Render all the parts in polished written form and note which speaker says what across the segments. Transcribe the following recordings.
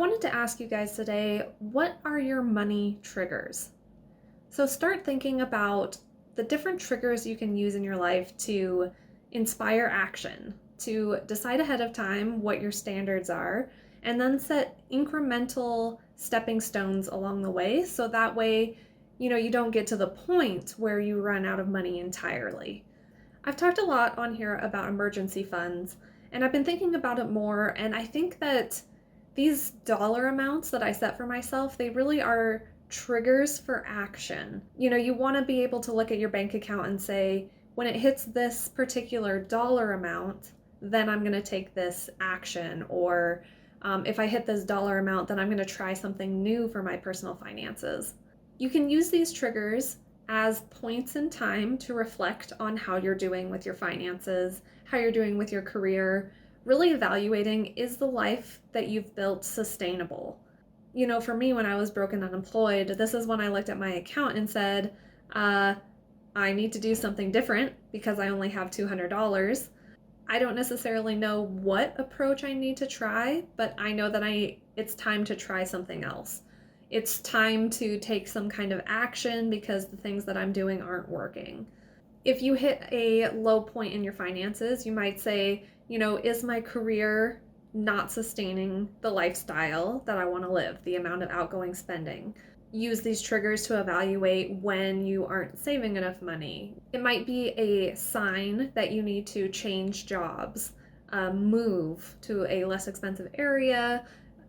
Speaker 1: wanted to ask you guys today, what are your money triggers? So start thinking about the different triggers you can use in your life to inspire action, to decide ahead of time what your standards are, and then set incremental stepping stones along the way so that way, you don't get to the point where you run out of money entirely. I've talked a lot on here about emergency funds, and I've been thinking about it more, and I think that these dollar amounts that I set for myself, they really are triggers for action. You want to be able to look at your bank account and say, when it hits this particular dollar amount, then I'm going to take this action. Or if I hit this dollar amount, then I'm going to try something new for my personal finances. You can use these triggers as points in time to reflect on how you're doing with your finances, how you're doing with your career, really evaluating, is the life that you've built sustainable? For me, when I was broke and unemployed, this is when I looked at my account and said, I need to do something different because I only have $200. I don't necessarily know what approach I need to try, but I know that it's time to try something else. It's time to take some kind of action because the things that I'm doing aren't working. If you hit a low point in your finances, you might say, is my career not sustaining the lifestyle that I want to live, the amount of outgoing spending? Use these triggers to evaluate when you aren't saving enough money. It might be a sign that you need to change jobs, move to a less expensive area,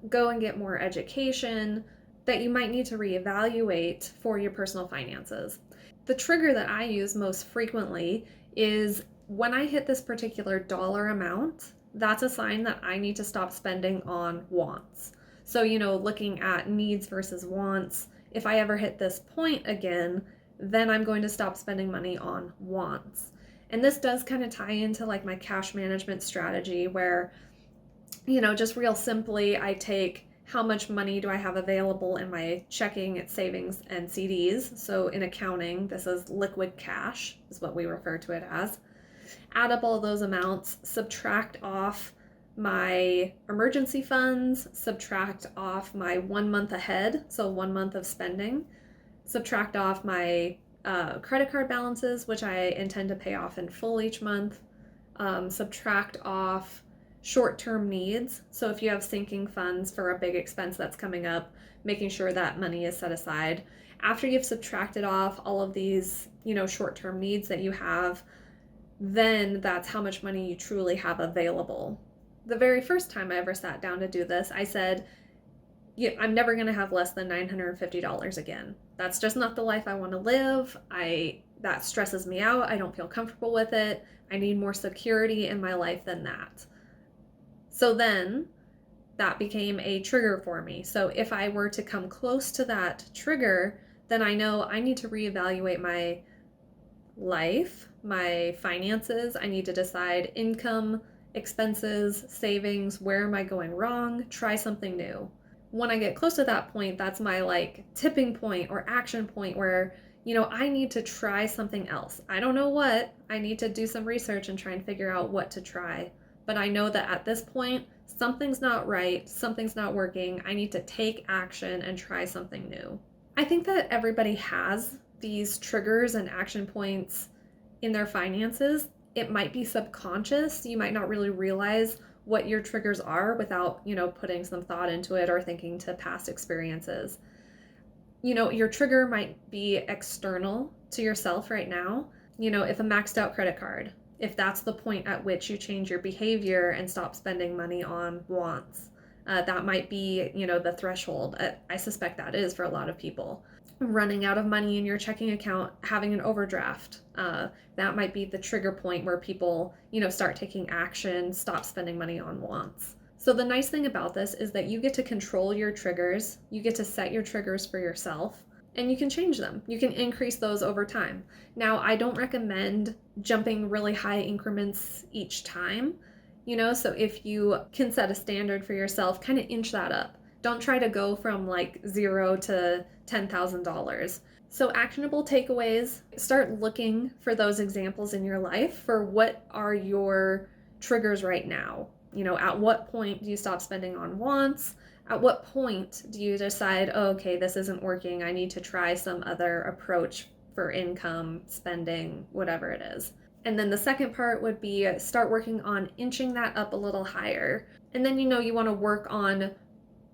Speaker 1: go and get more education, that you might need to reevaluate for your personal finances. The trigger that I use most frequently is when I hit this particular dollar amount, that's a sign that I need to stop spending on wants. So, looking at needs versus wants, if I ever hit this point again, then I'm going to stop spending money on wants. And this does kind of tie into like my cash management strategy where, just real simply, I take how much money do I have available in my checking, savings, and CDs. So in accounting, this is liquid cash, is what we refer to it as. Add up all those amounts, subtract off my emergency funds, subtract off my 1 month ahead, so 1 month of spending, subtract off my credit card balances, which I intend to pay off in full each month, subtract off short-term needs. So if you have sinking funds for a big expense that's coming up, making sure that money is set aside. After you've subtracted off all of these, short-term needs that you have, then that's how much money you truly have available. The very first time I ever sat down to do this, I said, I'm never going to have less than $950 again. That's just not the life I want to live. That stresses me out. I don't feel comfortable with it. I need more security in my life than that. So then that became a trigger for me. So if I were to come close to that trigger, then I know I need to reevaluate my life, my finances. I need to decide income, expenses, savings, where am I going wrong, try something new. When I get close to that point, that's my tipping point or action point where, I need to try something else. I don't know what. I need to do some research and try and figure out what to try. But I know that at this point, something's not right, something's not working. I need to take action and try something new. I think that everybody has these triggers and action points in their finances. It might be subconscious. You might not really realize what your triggers are without, putting some thought into it or thinking to past experiences. Your trigger might be external to yourself right now. If a maxed out credit card, if that's the point at which you change your behavior and stop spending money on wants. That might be, the threshold. I suspect that is for a lot of people. Running out of money in your checking account, having an overdraft. That might be the trigger point where people, start taking action, stop spending money on wants. So the nice thing about this is that you get to control your triggers. You get to set your triggers for yourself. And you can change them. You can increase those over time. Now, I don't recommend jumping really high increments each time, so if you can set a standard for yourself, kind of inch that up. Don't try to go from $0 to $10,000. So actionable takeaways, start looking for those examples in your life for what are your triggers right now. At what point do you stop spending on wants? At what point do you decide, oh, okay, this isn't working, I need to try some other approach for income, spending, whatever it is? And then the second part would be start working on inching that up a little higher. And then you want to work on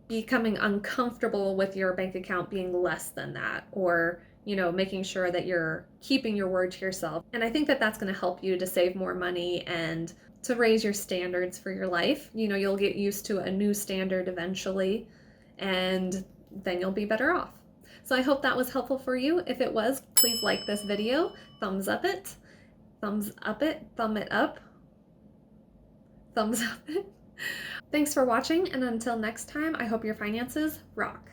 Speaker 1: becoming uncomfortable with your bank account being less than that, or making sure that you're keeping your word to yourself. And I think that that's going to help you to save more money and to raise your standards for your life. You'll get used to a new standard eventually, and then you'll be better off. So I hope that was helpful for you. If it was, please like this video, thumbs up it, thumb it up, thumbs up it. Thanks for watching, and until next time, I hope your finances rock.